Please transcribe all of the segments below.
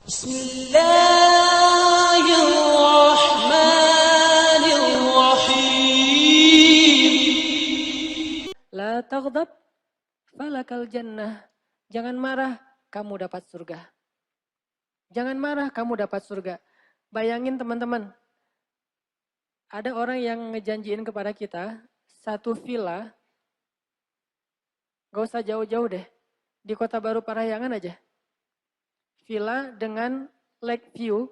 Bismillahirrahmanirrahim. La taghdab falakal jannah. Jangan marah, kamu dapat surga. Jangan marah, kamu dapat surga. Bayangin teman-teman, ada orang yang ngejanjiin kepada kita satu villa, gak usah jauh-jauh deh, di Kota Baru Parahyangan aja. Villa dengan lake view,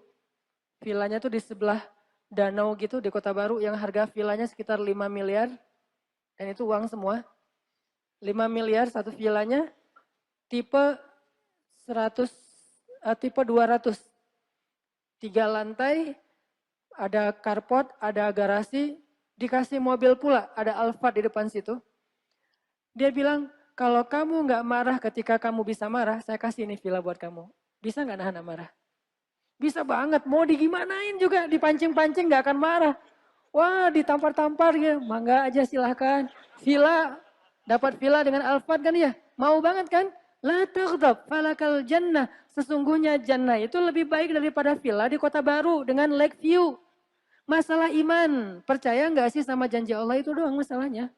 villanya tuh di sebelah danau gitu di Kota Baru yang harga villanya sekitar 5 miliar, dan itu uang semua. 5 miliar satu villanya, tipe 200, 3 lantai, ada carport, ada garasi, dikasih mobil pula, ada Alphard di depan situ. Dia bilang, kalau kamu nggak marah ketika kamu bisa marah, saya kasih ini villa buat kamu. Bisa nggak nahan amarah? Bisa banget, mau digimanain juga, dipancing-pancing nggak akan marah. Wah, ditampar-tampar ya, mangga aja silahkan. Villa, dapat villa dengan Alphard kan ya, mau banget kan? La taghdab falakal jannah. Sesungguhnya jannah itu lebih baik daripada villa di Kota Baru dengan lake view. Masalah iman, percaya nggak sih sama janji Allah itu doang masalahnya.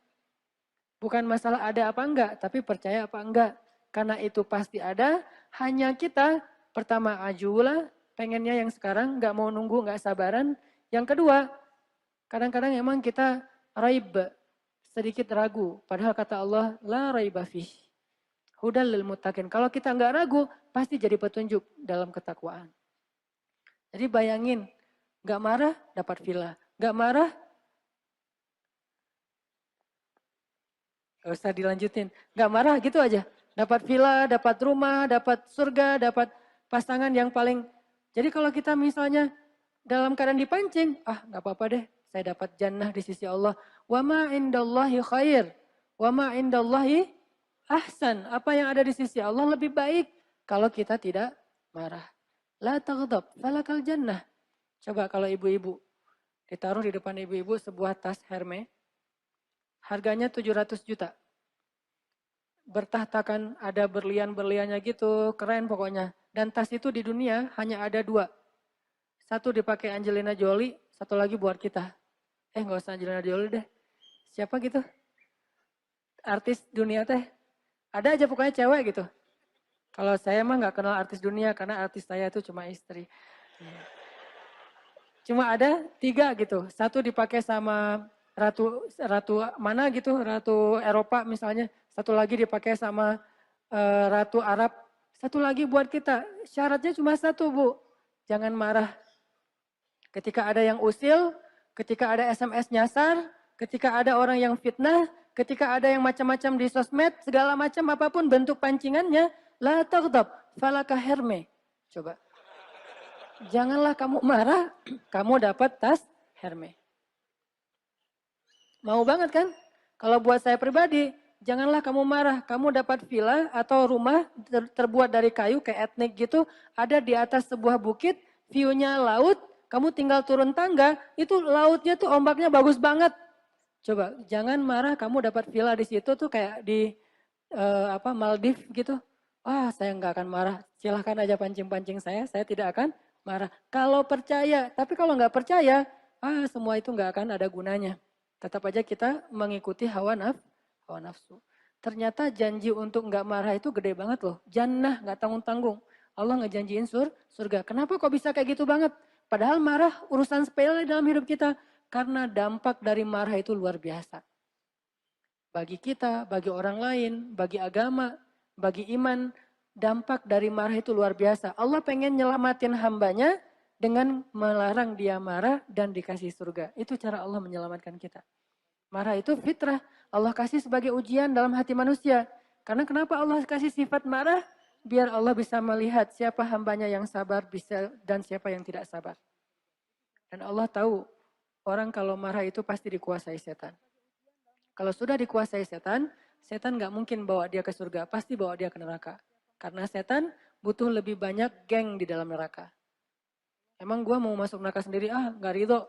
Bukan masalah ada apa enggak, tapi percaya apa enggak. Karena itu pasti ada, hanya kita pertama ajulah, pengennya yang sekarang, nggak mau nunggu, nggak sabaran. Yang kedua, kadang-kadang emang kita raib, sedikit ragu. Padahal kata Allah, la raiba fih. Hudal lil muttaqin. Kalau kita nggak ragu, pasti jadi petunjuk dalam ketakwaan. Jadi bayangin, nggak marah dapat villa, nggak marah, gak usah dilanjutin, nggak marah gitu aja. Dapat villa, dapat rumah, dapat surga, dapat pasangan yang paling. Jadi kalau kita misalnya dalam keadaan dipancing, nggak apa-apa deh, saya dapat jannah di sisi Allah. Wa ma indallahi khair, wa ma indallahi ahsan. Apa yang ada di sisi Allah lebih baik kalau kita tidak marah. La taghdab falakal jannah. Coba kalau ibu-ibu, ditaruh di depan ibu-ibu sebuah tas Hermes, harganya 700 juta. Bertahtakan ada berlian-berliannya gitu, keren pokoknya. Dan tas itu di dunia hanya ada 2. Satu dipakai Angelina Jolie, satu lagi buat kita. Nggak usah Angelina Jolie deh. Siapa gitu? Artis dunia teh. Ada aja pokoknya cewek gitu. Kalau saya mah nggak kenal artis dunia karena artis saya itu cuma istri. Cuma ada 3 gitu. Satu dipakai sama ratu mana gitu, ratu Eropa misalnya. Satu lagi dipakai sama ratu Arab. Satu lagi buat kita. Syaratnya cuma satu, Bu. Jangan marah. Ketika ada yang usil, ketika ada SMS nyasar, ketika ada orang yang fitnah, ketika ada yang macam-macam di sosmed, segala macam apapun bentuk pancingannya, la taghdab falaka herme. Coba. Janganlah kamu marah, kamu dapat tas Hermes. Mau banget kan? Kalau buat saya pribadi, janganlah kamu marah, kamu dapat villa atau rumah terbuat dari kayu kayak etnik gitu, ada di atas sebuah bukit, view-nya laut, kamu tinggal turun tangga, itu lautnya tuh ombaknya bagus banget. Coba, jangan marah kamu dapat villa di situ tuh kayak di Maldives gitu. Saya nggak akan marah, silahkan aja pancing-pancing saya tidak akan marah. Kalau percaya, tapi kalau nggak percaya, semua itu nggak akan ada gunanya. Tetap aja kita mengikuti hawa nafsu. Ternyata janji untuk nggak marah itu gede banget loh. Jannah nggak tanggung-tanggung. Allah ngejanjiin surga. Kenapa kok bisa kayak gitu banget? Padahal marah urusan sepele dalam hidup kita. Karena dampak dari marah itu luar biasa. Bagi kita, bagi orang lain, bagi agama, bagi iman, dampak dari marah itu luar biasa. Allah pengen nyelamatin hambanya dengan melarang dia marah dan dikasih surga. Itu cara Allah menyelamatkan kita. Marah itu fitrah. Allah kasih sebagai ujian dalam hati manusia. Karena kenapa Allah kasih sifat marah? Biar Allah bisa melihat siapa hambanya yang sabar dan siapa yang tidak sabar. Dan Allah tahu orang kalau marah itu pasti dikuasai setan. Kalau sudah dikuasai setan, setan gak mungkin bawa dia ke surga, pasti bawa dia ke neraka. Karena setan butuh lebih banyak geng di dalam neraka. Emang gue mau masuk neraka sendiri, gak ridho.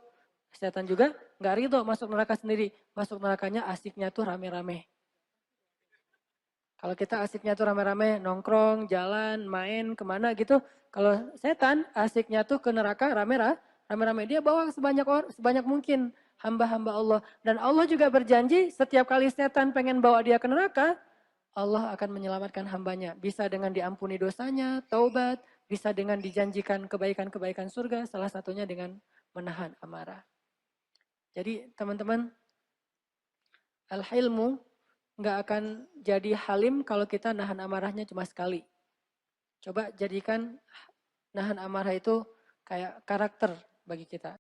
Setan juga gak ridho masuk neraka sendiri. Masuk nerakanya asiknya tuh rame-rame. Kalau kita asiknya tuh rame-rame nongkrong, jalan, main, kemana gitu. Kalau setan asiknya tuh ke neraka rame-rame. Dia bawa sebanyak mungkin hamba-hamba Allah. Dan Allah juga berjanji setiap kali setan pengen bawa dia ke neraka, Allah akan menyelamatkan hambanya. Bisa dengan diampuni dosanya, taubat, bisa dengan dijanjikan kebaikan-kebaikan surga, salah satunya dengan menahan amarah. Jadi teman-teman, al-hilmu nggak akan jadi halim kalau kita nahan amarahnya cuma sekali. Coba jadikan nahan amarah itu kayak karakter bagi kita.